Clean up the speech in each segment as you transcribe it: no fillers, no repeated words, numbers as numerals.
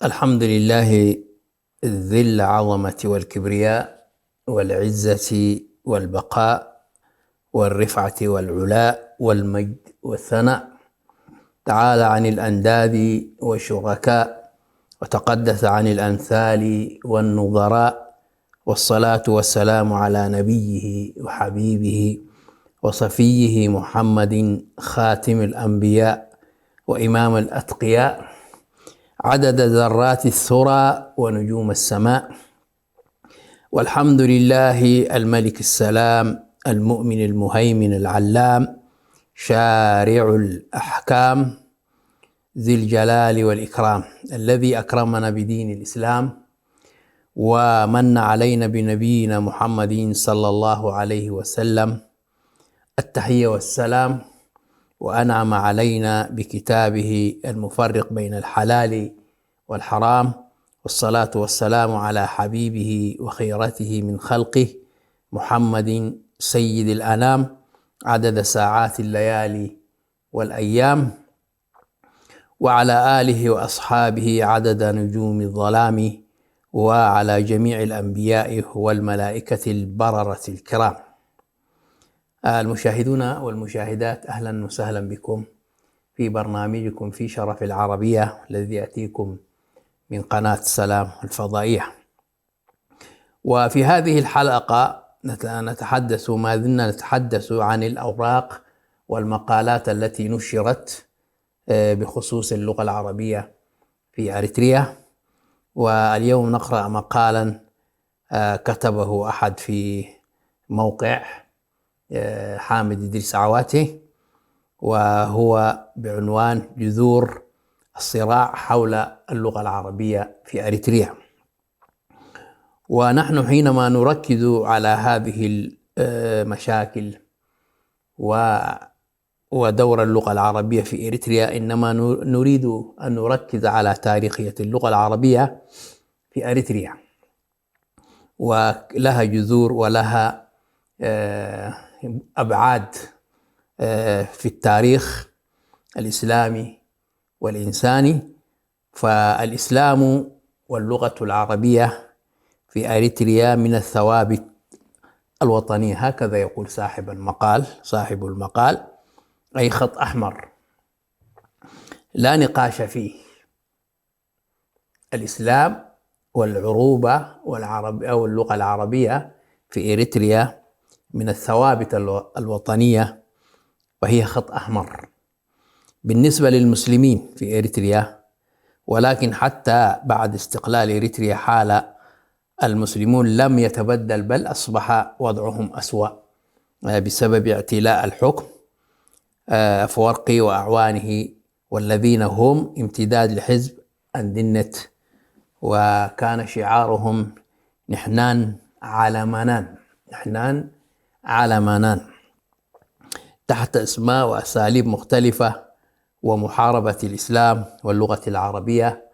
الحمد لله ذي العظمة والكبرياء والعزة والبقاء والرفعة والعلاء والمجد والثناء، تعالى عن الأنداد والشركاء وتقدس عن الأمثال والنظراء، والصلاة والسلام على نبيه وحبيبه وصفيه محمد خاتم الأنبياء وإمام الأتقياء، عدد ذرات الثرى ونجوم السماء. والحمد لله الملك السلام المؤمن المهيمن العلام، شارع الأحكام ذي الجلال والإكرام، الذي أكرمنا بدين الإسلام ومن علينا بنبينا محمد صلى الله عليه وسلم التحية والسلام، وأنعم علينا بكتابه المفرق بين الحلال والحرام، والصلاة والسلام على حبيبه وخيرته من خلقه محمد سيد الأنام، عدد ساعات الليالي والأيام، وعلى آله وأصحابه عدد نجوم الظلام، وعلى جميع الأنبياء والملائكة البررة الكرام. المشاهدون والمشاهدات، أهلا وسهلا بكم في برنامجكم في شرف العربية الذي يأتيكم من قناة السلام الفضائية. وفي هذه الحلقة ما زلنا نتحدث عن الأوراق والمقالات التي نشرت بخصوص اللغة العربية في أريتريا. واليوم نقرأ مقالا كتبه أحد في موقع حامد إدريس عواتي، وهو بعنوان جذور الصراع حول اللغة العربية في أريتريا. ونحن حينما نركز على هذه المشاكل ودور اللغة العربية في أريتريا، إنما نريد أن نركز على تاريخية اللغة العربية في أريتريا، ولها جذور ولها أبعاد في التاريخ الإسلامي والإنساني. فالإسلام واللغة العربية في أريتريا من الثوابت الوطنية، هكذا يقول صاحب المقال، أي خط أحمر لا نقاش فيه. الإسلام والعروبة أو اللغة العربية في أريتريا من الثوابت الوطنية، وهي خط أحمر بالنسبة للمسلمين في أريتريا. ولكن حتى بعد استقلال أريتريا حال المسلمون لم يتبدل، بل أصبح وضعهم أسوأ بسبب اعتلاء الحكم أفورقي وأعوانه، والذين هم امتداد لحزب أندنت، وكان شعارهم نحنان علمانان تحت اسماء وأساليب مختلفة. ومحاربة الإسلام واللغة العربية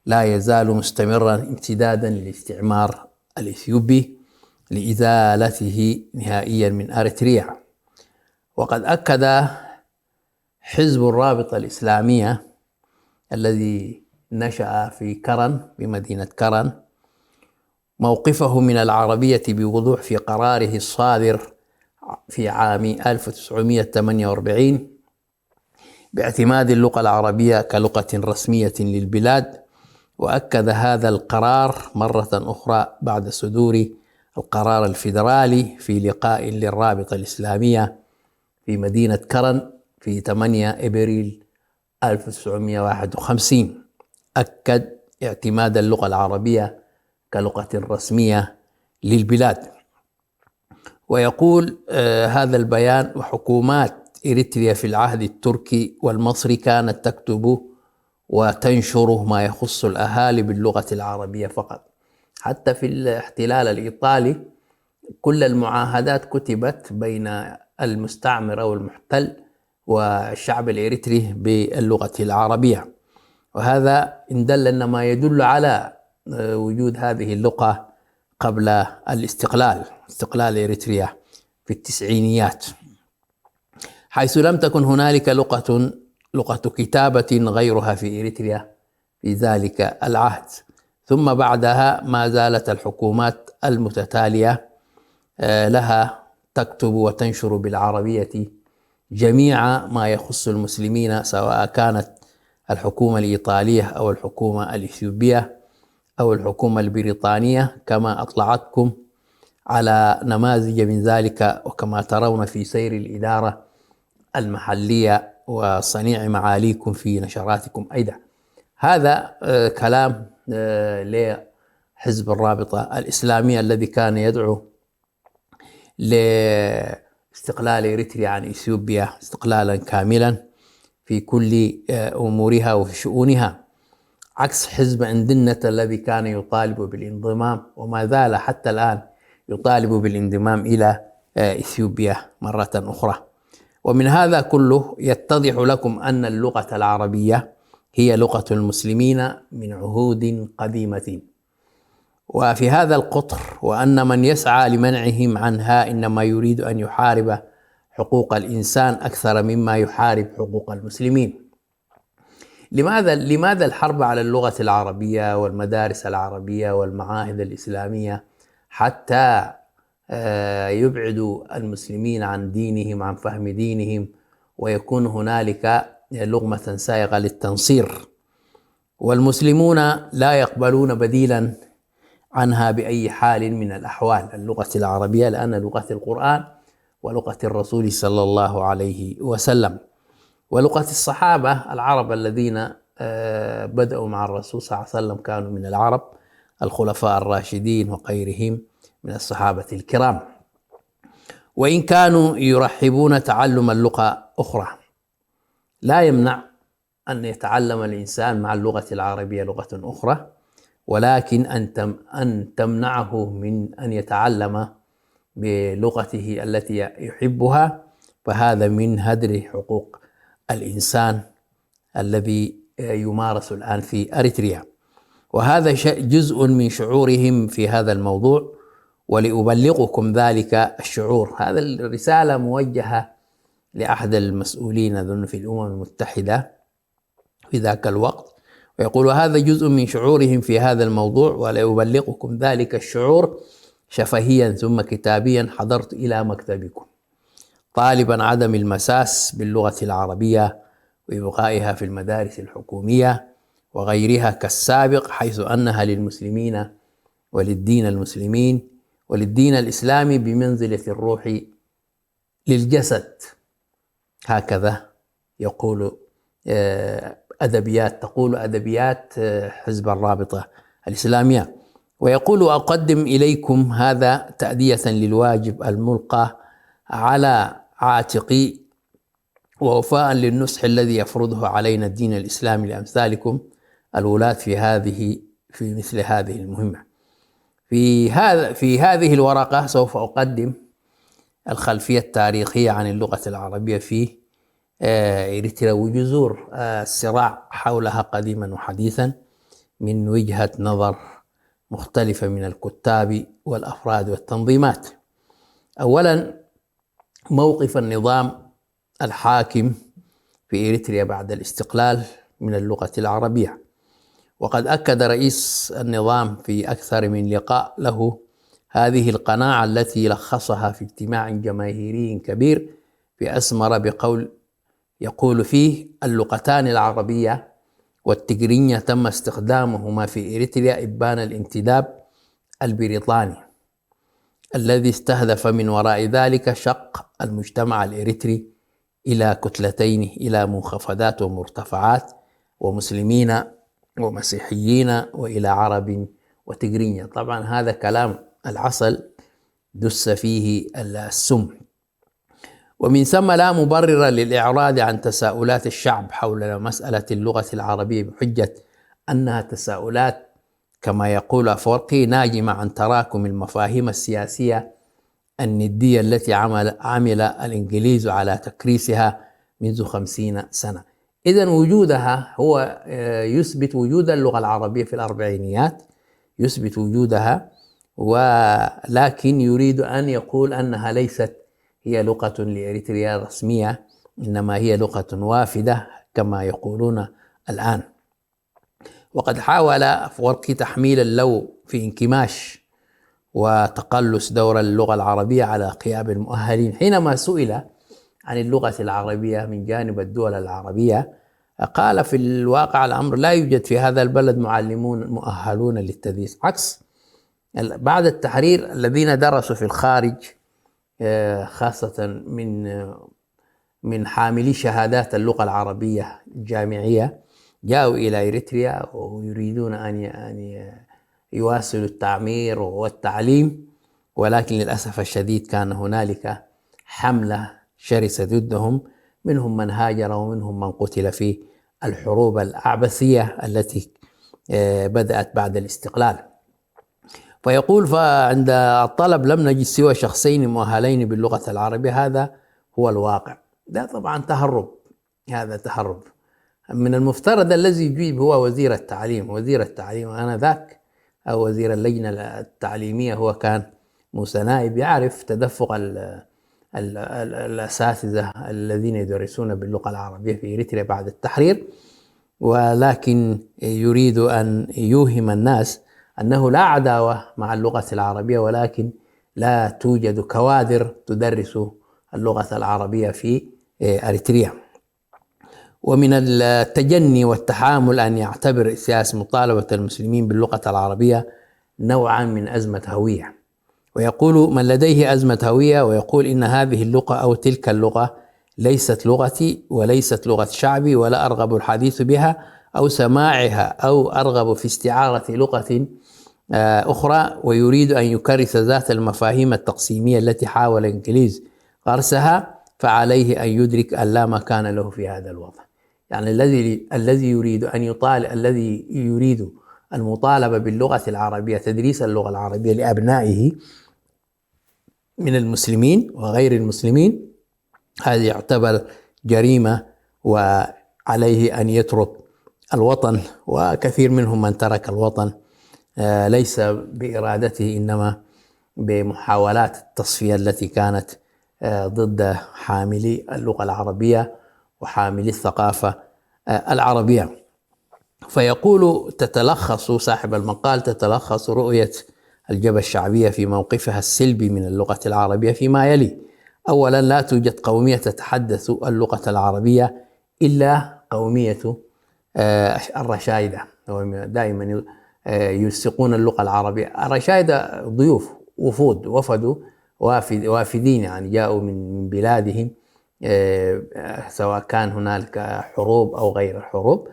لا يزال مستمرا امتدادا للاستعمار الإثيوبي لإزالته نهائيا من أريتريا. وقد أكد حزب الرابطة الإسلامية الذي نشأ في كرن بمدينة كرن موقفه من العربية بوضوح في قراره الصادر في عام 1948 باعتماد اللغة العربية كلغة رسمية للبلاد. وأكد هذا القرار مرة أخرى بعد صدور القرار الفيدرالي في لقاء للرابطة الإسلامية في مدينة كرن في 8 إبريل 1951. أكد اعتماد اللغة العربية كلغة رسمية للبلاد. ويقول هذا البيان: وحكومات إريتريا في العهد التركي والمصري كانت تكتب وتنشر ما يخص الأهالي باللغة العربية فقط. حتى في الاحتلال الإيطالي كل المعاهدات كتبت بين المستعمر أو المحتل والشعب الإريتري باللغة العربية. وهذا إن دل إنما يدل على وجود هذه اللغة قبل استقلال إريتريا في التسعينيات، حيث لم تكن هنالك لغة كتابة غيرها في إريتريا في ذلك العهد. ثم بعدها ما زالت الحكومات المتتالية لها تكتب وتنشر بالعربية جميع ما يخص المسلمين، سواء كانت الحكومة الإيطالية أو الحكومة الإثيوبية أو الحكومة البريطانية، كما أطلعتكم على نماذج من ذلك، وكما ترون في سير الإدارة المحلية وصنيع معاليكم في نشراتكم أيضا. هذا كلام لحزب الرابطة الإسلامية الذي كان يدعو لاستقلال إريتريا عن إثيوبيا استقلالا كاملا في كل أمورها وفي شؤونها، عكس حزب أندنة الذي كان يطالب بالانضمام وما زال حتى الآن يطالب بالانضمام إلى إثيوبيا مرة أخرى. ومن هذا كله يتضح لكم أن اللغة العربية هي لغة المسلمين من عهود قديمة، وفي هذا القطر وأن من يسعى لمنعهم عنها إنما يريد أن يحارب حقوق الإنسان أكثر مما يحارب حقوق المسلمين. لماذا الحرب على اللغة العربية والمدارس العربية والمعاهد الإسلامية حتى يبعدوا المسلمين عن دينهم، عن فهم دينهم، ويكون هنالك لغمة سائغة للتنصير، والمسلمون لا يقبلون بديلا عنها بأي حال من الأحوال، اللغة العربية، لأن لغة القرآن ولغة الرسول صلى الله عليه وسلم ولغة الصحابة العرب الذين بدأوا مع الرسول صلى الله عليه وسلم كانوا من العرب، الخلفاء الراشدين وغيرهم من الصحابة الكرام، وإن كانوا يرحبون تعلم اللغة أخرى. لا يمنع أن يتعلم الإنسان مع اللغة العربية لغة أخرى، ولكن أن تمنعه من أن يتعلم بلغته التي يحبها، فهذا من هدر حقوق الإنسان الذي يمارس الآن في أريتريا، وهذا جزء من شعورهم في هذا الموضوع، ولأبلغكم ذلك الشعور. هذا الرسالة موجهة لأحد المسؤولين أظن في الأمم المتحدة في ذاك الوقت، ويقول هذا جزء من شعورهم في هذا الموضوع، ولأبلغكم ذلك الشعور شفهيا ثم كتابيا حضرت إلى مكتبكم طالبا عدم المساس باللغة العربية وإبقائها في المدارس الحكومية وغيرها كالسابق، حيث أنها للمسلمين وللدين المسلمين وللدين الإسلامي بمنزلة الروح للجسد. هكذا يقول تقول أدبيات حزب الرابطة الإسلامية. ويقول أقدم إليكم هذا تأدية للواجب الملقى على عاتقي ووفاء للنصح الذي يفرضه علينا الدين الإسلامي لأمثالكم الولاة في مثل هذه المهمة. في هذه الورقة سوف أقدم الخلفية التاريخية عن اللغة العربية في إريتريا وجذور الصراع حولها قديما وحديثا من وجهة نظر مختلفة من الكتاب والأفراد والتنظيمات. أولا، موقف النظام الحاكم في إريتريا بعد الاستقلال من اللغة العربية. وقد أكد رئيس النظام في أكثر من لقاء له هذه القناعة التي لخصها في اجتماع جماهيري كبير في أسمر بقول يقول فيه: اللغتان العربية والتجرينية تم استخدامهما في إريتريا إبان الانتداب البريطاني الذي استهدف من وراء ذلك شق المجتمع الإريتري إلى كتلتين، إلى منخفضات ومرتفعات ومسلمين ومسيحيين وإلى عرب وتجرينية. طبعا هذا كلام العسل دس فيه السم، ومن ثم لا مبرر للإعراض عن تساؤلات الشعب حول مسألة اللغة العربية بحجة أنها تساؤلات كما يقول أفورقي ناجمة عن تراكم المفاهيم السياسية الندية التي عمل الإنجليز على تكريسها منذ 50 سنة. إذن وجودها هو يثبت وجود اللغة العربية في الأربعينيات، يثبت وجودها، ولكن يريد أن يقول أنها ليست هي لغة لإريتريا رسمية، إنما هي لغة وافدة كما يقولون الآن. وقد حاول أفورقي تحميل اللو في انكماش وتقلص دور اللغة العربية على قيام المؤهلين. حينما سئل عن اللغة العربية من جانب الدول العربية قال: في الواقع الأمر لا يوجد في هذا البلد معلمون مؤهلون للتدريس، عكس بعد التحرير الذين درسوا في الخارج خاصة من حاملي شهادات اللغة العربية الجامعية جاءوا إلى إريتريا ويريدون أن يواصلوا التعمير والتعليم، ولكن للأسف الشديد كان هنالك حملة شرسة ضدهم، منهم من هاجر ومنهم من قتل في الحروب الأعبثية التي بدأت بعد الاستقلال. فيقول: فعند الطلب لم نجد سوى شخصين مؤهلين باللغة العربية، هذا هو الواقع. ده طبعا تهرب، هذا تهرب. من المفترض الذي يجيب هو وزير التعليم آنذاك أو وزير اللجنة التعليمية، هو كان موسى نائب، يعرف تدفق الأساتذة الذين يدرسون باللغة العربية في إريتريا بعد التحرير، ولكن يريد أن يوهم الناس أنه لا عداوة مع اللغة العربية، ولكن لا توجد كوادر تدرس اللغة العربية في إريتريا. ومن التجني والتحامل أن يعتبر سياسة مطالبة المسلمين باللغة العربية نوعا من أزمة هوية، ويقول من لديه أزمة هوية ويقول إن هذه اللغة أو تلك اللغة ليست لغتي وليست لغة شعبي، ولا أرغب الحديث بها أو سماعها أو أرغب في استعارة لغة أخرى، ويريد أن يكرس ذات المفاهيم التقسيمية التي حاول الإنجليز غرسها، فعليه أن يدرك أن لا مكان له في هذا الوضع. يعني الذي يريد المطالبة باللغة العربية، تدريس اللغة العربية لأبنائه من المسلمين وغير المسلمين، هذا يعتبر جريمة وعليه أن يترك الوطن. وكثير منهم من ترك الوطن ليس بإرادته، إنما بمحاولات التصفية التي كانت ضد حاملي اللغة العربية وحاملي الثقافة العربية. فيقول صاحب المقال: تتلخص رؤية الجبهة الشعبية في موقفها السلبي من اللغة العربية فيما يلي: أولا، لا توجد قومية تتحدث اللغة العربية إلا قومية الرشايدة. دائما يلصقون اللغة العربية. الرشايدة ضيوف وفدوا وافدين، يعني جاءوا من بلادهم، سواء كان هنالك حروب أو غير الحروب،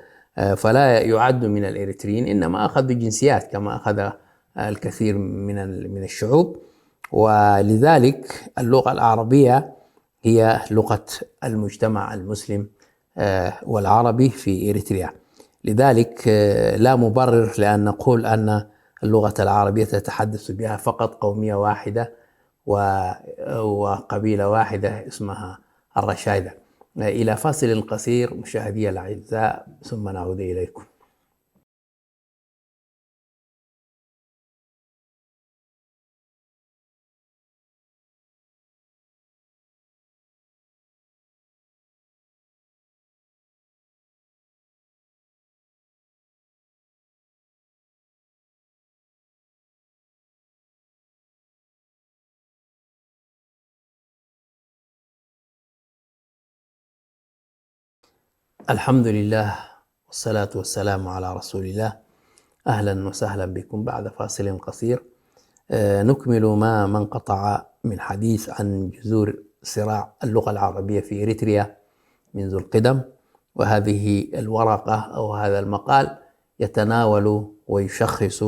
فلا يعد من الإريتريين، إنما أخذوا جنسيات كما أخذ الكثير من الشعوب. ولذلك اللغة العربية هي لغة المجتمع المسلم والعربي في إريتريا. لذلك لا مبرر لأن نقول أن اللغة العربية تتحدث بها فقط قومية واحدة وقبيلة واحدة اسمها الرشايدة. إلى فاصل قصير مشاهدي الأعزاء، ثم نعود إليكم. الحمد لله والصلاة والسلام على رسول الله. أهلا وسهلا بكم بعد فاصل قصير. نكمل ما انقطع من حديث عن جذور صراع اللغة العربية في إريتريا منذ القدم، وهذه الورقة أو هذا المقال يتناول ويشخص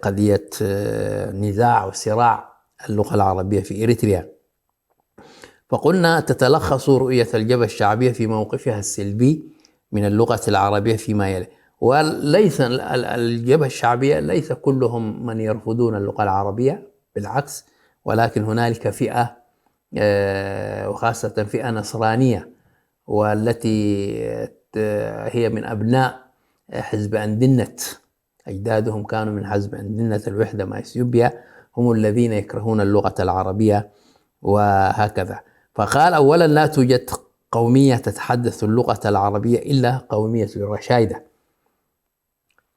قضية نزاع وصراع اللغة العربية في إريتريا. فقلنا تتلخص رؤية الجبهة الشعبية في موقفها السلبي من اللغة العربية فيما يلي. وليس الجبهة الشعبية ليس كلهم من يرفضون اللغة العربية، بالعكس، ولكن هنالك فئة وخاصة فئة نصرانية، والتي هي من أبناء حزب أندنت، أجدادهم كانوا من حزب أندنت الوحدة مع إثيوبيا، هم الذين يكرهون اللغة العربية وهكذا. فقال: أولا، لا توجد قومية تتحدث اللغة العربية إلا قومية الرشايدة.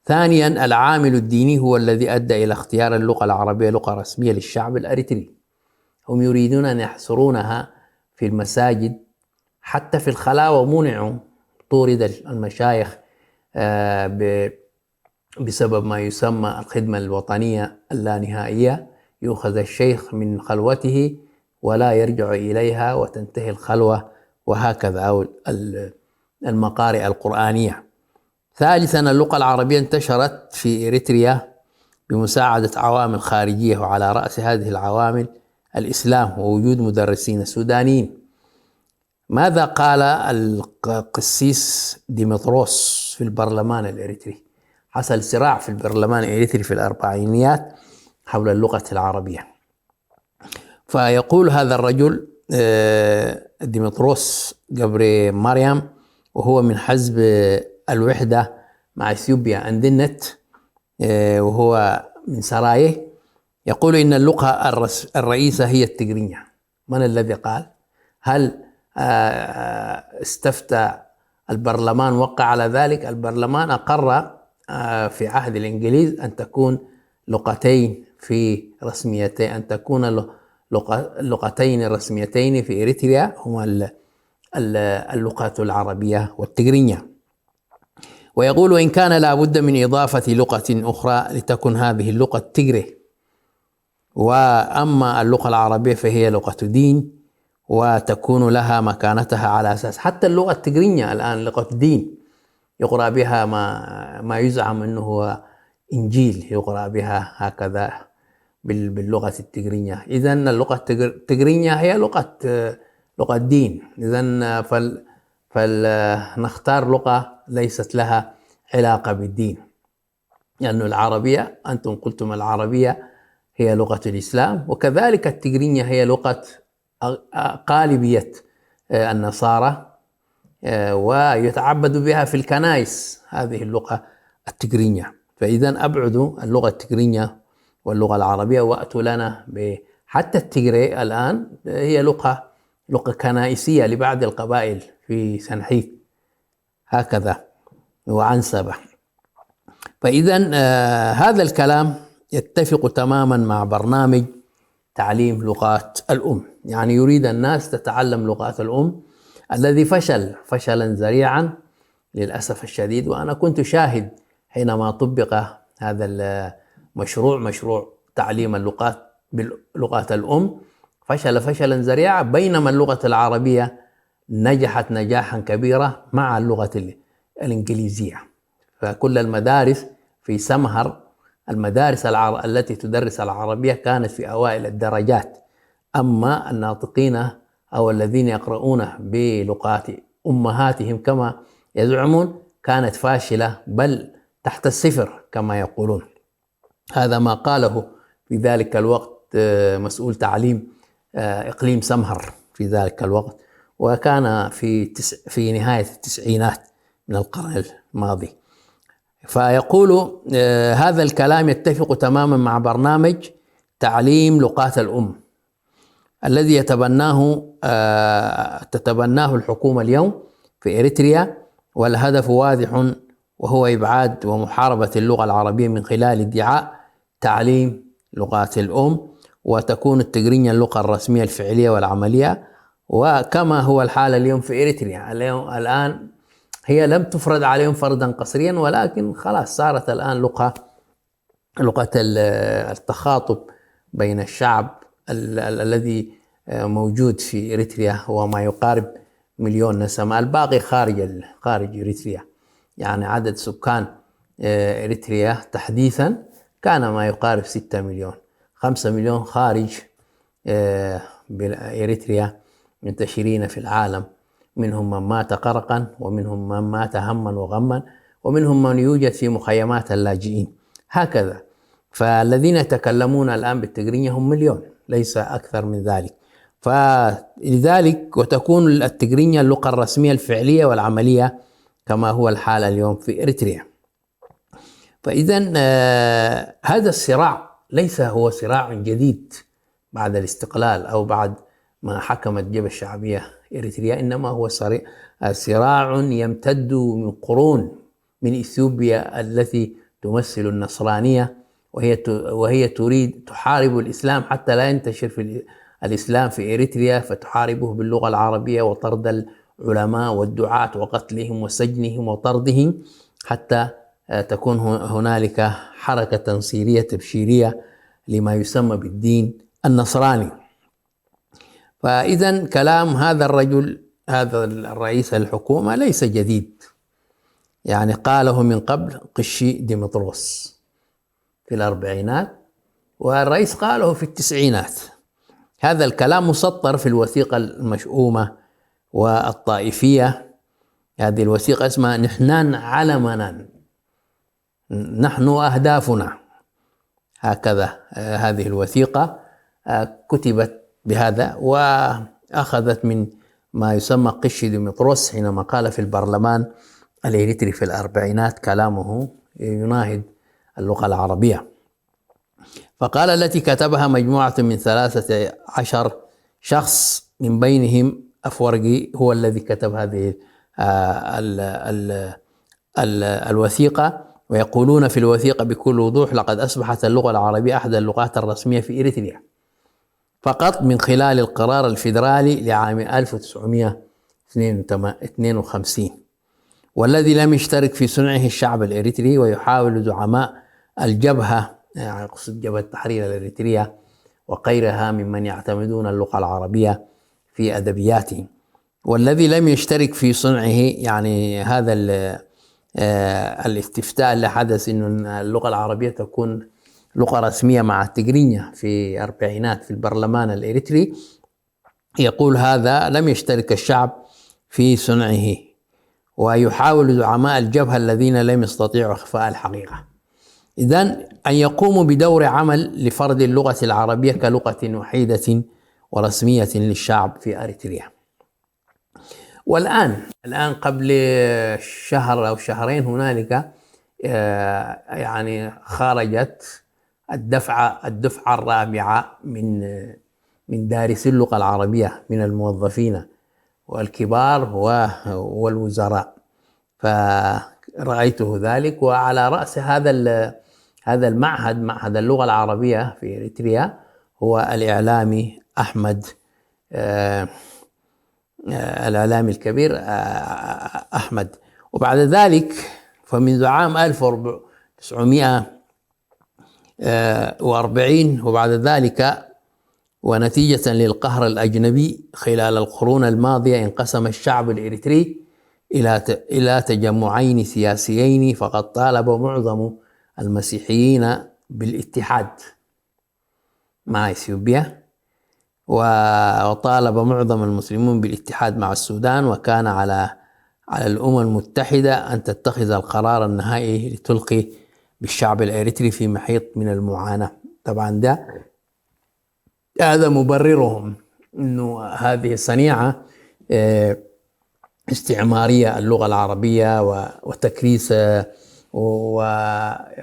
ثانيا، العامل الديني هو الذي أدى إلى اختيار اللغة العربية لغة رسمية للشعب الأريتري. هم يريدون أن يحصرونها في المساجد، حتى في الخلاوة منعوا، طورد المشايخ بسبب ما يسمى الخدمة الوطنية اللانهائية. يؤخذ الشيخ من خلوته ولا يرجع إليها وتنتهي الخلوة، وهكذا، أو المقارئ القرآنية. ثالثا، اللغة العربية انتشرت في إريتريا بمساعدة عوامل خارجية، وعلى رأس هذه العوامل الإسلام ووجود مدرسين سودانيين. ماذا قال القسيس ديمتروس في البرلمان الإريتري؟ حصل صراع في البرلمان الإريتري في الأربعينيات حول اللغة العربية. فيقول هذا الرجل ديمتروس قبر مريم، وهو من حزب الوحدة مع إثيوبيا أندنت، وهو من سرايه، يقول إن اللغة الرئيسة هي التجرينية. من الذي قال؟ هل استفتى البرلمان وقع على ذلك؟ البرلمان أقر في عهد الإنجليز أن تكون لغتين في رسميتين، أن تكون لغتين رسميتين في إريتريا هما اللغة العربية والتجرينية. ويقول وإن كان لا بد من إضافة لغة أخرى لتكن هذه اللغة التجري، وأما اللغة العربية فهي لغة دين وتكون لها مكانتها على أساس. حتى اللغة التجرينية الآن لغة دين، يقرأ بها ما يزعم أنه هو إنجيل، يقرأ بها هكذا باللغة التجرينية. إذن اللغة التجرينية هي لغة دين. إذن فلنختار لغة ليست لها علاقة بالدين، لأن العربية أنتم قلتم العربية هي لغة الإسلام، وكذلك التجرينية هي لغة غالبية النصارى، ويتعبد بها في الكنائس هذه اللغة التجرينية. فإذا أبعدوا اللغة التجرينية واللغة العربية وأتوا لنا حتى التجري الآن هي لغة كنائسية لبعض القبائل في سنحيف هكذا وعنسبة. فإذا هذا الكلام يتفق تماما مع برنامج تعليم لغات الأم. يعني يريد الناس تتعلم لغات الأم، الذي فشل فشلا ذريعا للأسف الشديد. وأنا كنت شاهد حينما طبق هذا المشروع، مشروع تعليم اللغات بلغات الأم، فشل فشلا ذريعا، بينما اللغة العربية نجحت نجاحا كبيرا مع اللغة الإنجليزية. فكل المدارس في سمهر، المدارس التي تدرس العربية كانت في أوائل الدرجات، أما الناطقين أو الذين يقرؤون بلغات أمهاتهم كما يزعمون كانت فاشلة، بل تحت الصفر كما يقولون. هذا ما قاله في ذلك الوقت مسؤول تعليم إقليم سمهر في ذلك الوقت، وكان في نهاية التسعينات من القرن الماضي. فيقول هذا الكلام يتفق تماما مع برنامج تعليم لغات الأم الذي تتبناه الحكومة اليوم في إريتريا، والهدف واضح، وهو إبعاد ومحاربة اللغة العربية من خلال ادعاء تعليم لغات الأم، وتكون التجرينية اللغة الرسمية الفعلية والعملية، وكما هو الحال اليوم في إريتريا. الآن هي لم تفرض عليهم فرضا قسريا، ولكن خلاص صارت الآن لغة التخاطب بين الشعب الذي موجود في إريتريا هو ما يقارب 1,000,000 نسمة، الباقي خارج إريتريا. يعني عدد سكان إريتريا تحديثا كان ما يقارب 6 مليون، 5 مليون خارج إريتريا منتشرين في العالم، منهم من مات قرقا، ومنهم من مات هما وغما، ومنهم من يوجد في مخيمات اللاجئين هكذا. فالذين يتكلمون الآن بالتجرينية هم 1,000,000 ليس أكثر من ذلك. فلذلك وتكون التجرينية اللغة الرسمية الفعلية والعملية كما هو الحال اليوم في إريتريا. فإذا هذا الصراع ليس هو صراع جديد بعد الاستقلال أو بعد ما حكمت جبهة الشعبية إريتريا، إنما هو صراع يمتد من قرون، من إثيوبيا التي تمثل النصرانية، وهي تريد تحارب الإسلام حتى لا ينتشر في الإسلام في إريتريا، فتحاربه باللغة العربية وطرد العلماء والدعاة وقتلهم وسجنهم وطردهم، حتى تكون هنالك حركة تنصيرية تبشيرية لما يسمى بالدين النصراني. فإذا كلام هذا الرجل، هذا الرئيس الحكومة، ليس جديد، يعني قاله من قبل قشي ديمطروس في الأربعينات، والرئيس قاله في التسعينات. هذا الكلام مسطر في الوثيقة المشؤومة والطائفية. هذه الوثيقة اسمها نحن علمنا، نحن أهدافنا، هكذا هذه الوثيقة كتبت بهذا، وأخذت من ما يسمى قشي ديمطروس حينما قال في البرلمان الإريتري في الأربعينات كلامه يناهض اللغة العربية. فقال التي كتبها مجموعة من 13 شخص، من بينهم أفورقي هو الذي كتب هذه الوثيقة. ويقولون في الوثيقة بكل وضوح: لقد أصبحت اللغة العربية أحد اللغات الرسمية في إريتريا فقط من خلال القرار الفيدرالي لعام 1952، والذي لم يشترك في صنعه الشعب الإريتري. ويحاول زعماء الجبهة، يعني قصد جبهة التحرير الإريترية وغيرها ممن يعتمدون اللغة العربية في أدبياتهم، والذي لم يشترك في صنعه، يعني هذا الاستفتاء اللي حدث إنه اللغة العربية تكون لغة رسمية مع التجرينيا في أربعينات في البرلمان الإريتري، يقول هذا لم يشترك الشعب في صنعه. ويحاول زعماء الجبهة الذين لم يستطيعوا إخفاء الحقيقة إذن أن يقوموا بدور عمل لفرض اللغة العربية كلغة وحيدة ورسمية للشعب في أريتريا. والآن قبل شهر أو شهرين هنالك يعني خرجت الدفعة الرابعة من دارسي اللغة العربية من الموظفين والكبار والوزراء، فرأيته ذلك. وعلى رأس هذا المعهد، معهد اللغة العربية في إريتريا، هو الإعلامي أحمد، الإعلامي الكبير أحمد. وبعد ذلك فمنذ عام 1940 وبعد ذلك، ونتيجة للقهر الأجنبي خلال القرون الماضية، انقسم الشعب الإريتري إلى تجمعين سياسيين، فقد طالب معظم المسيحيين بالاتحاد مع إثيوبيا، وطالب معظم المسلمون بالاتحاد مع السودان. وكان على الأمم المتحدة أن تتخذ القرار النهائي لتلقي بالشعب الإريتري في محيط من المعاناة. طبعا هذا مبررهم أنه هذه الصنيعة استعمارية، اللغة العربية وتكريس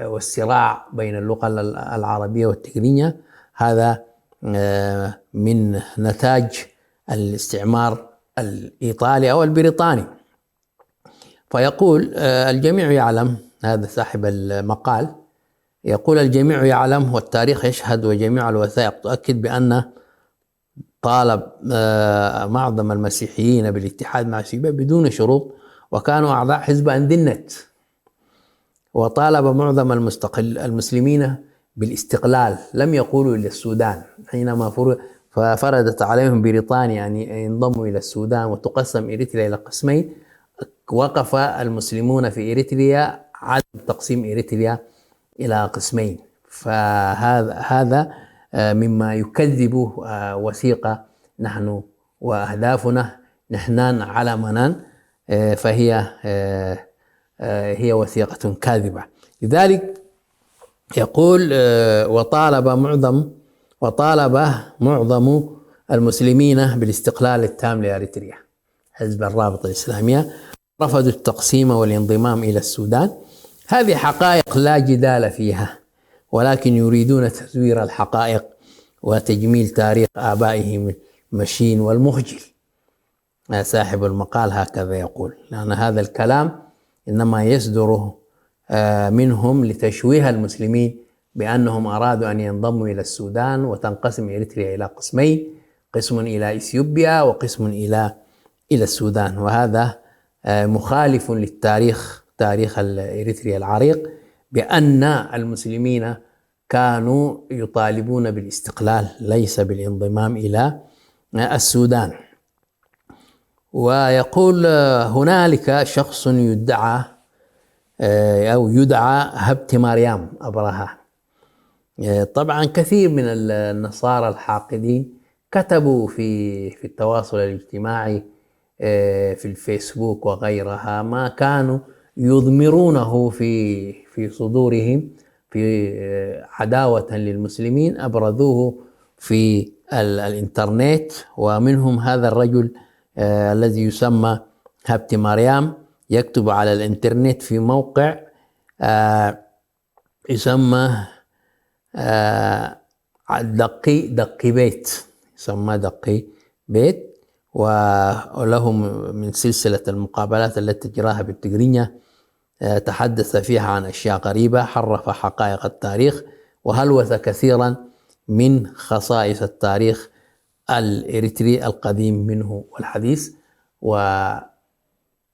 والصراع بين اللغة العربية والتجرينيا، هذا من نتاج الاستعمار الإيطالي أو البريطاني. فيقول الجميع يعلم، هذا صاحب المقال يقول: الجميع يعلم والتاريخ يشهد وجميع الوثائق تؤكد بأن طالب معظم المسيحيين بالاتحاد مع إثيوبيا بدون شروط، وكانوا أعضاء حزب أندنت. وطالب معظم المسلمين بالاستقلال، لم يقولوا إلى السودان. حينما فرضت عليهم بريطانيا أن ينضموا إلى السودان وتقسم إريتريا إلى قسمين، وقف المسلمون في إريتريا عدم تقسيم إريتريا إلى قسمين. فهذا مما يكذب وثيقة نحن وأهدافنا، نحن علمنا، فهي وثيقة كاذبة. لذلك يقول: وطالب معظم المسلمين بالاستقلال التام لأريتريا. حزب الرابطة الإسلامية رفضوا التقسيم والانضمام إلى السودان. هذه حقائق لا جدال فيها، ولكن يريدون تزوير الحقائق وتجميل تاريخ آبائهم المشين والمخجل. صاحب المقال هكذا يقول، لأن هذا الكلام إنما يصدر منهم لتشويه المسلمين بأنهم أرادوا أن ينضموا إلى السودان وتنقسم إريتريا إلى قسمين، قسم إلى إثيوبيا وقسم إلى السودان. وهذا مخالف للتاريخ، تاريخ إريتريا العريق، بأن المسلمين كانوا يطالبون بالاستقلال ليس بالانضمام إلى السودان. ويقول هنالك شخص يدعى أو يدعى هبت مريم أبرهة. طبعا كثير من النصارى الحاقدين كتبوا في التواصل الاجتماعي في الفيسبوك وغيرها ما كانوا يضمرونه في صدورهم في عداوة للمسلمين، أبرزوه في الإنترنت. ومنهم هذا الرجل الذي يسمى هبت مريم، يكتب على الإنترنت في موقع يسمى دقي بيت، يسمى دقي بيت، وله من سلسلة المقابلات التي تجراها بالتقرينية تحدث فيها عن أشياء غريبة، حرف حقائق التاريخ وهلوث كثيرا من خصائص التاريخ الإريتري القديم منه والحديث.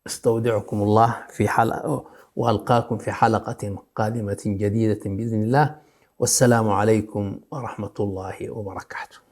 واستودعكم الله في حلقة، وألقاكم في حلقة قادمة جديدة بإذن الله، والسلام عليكم ورحمة الله وبركاته.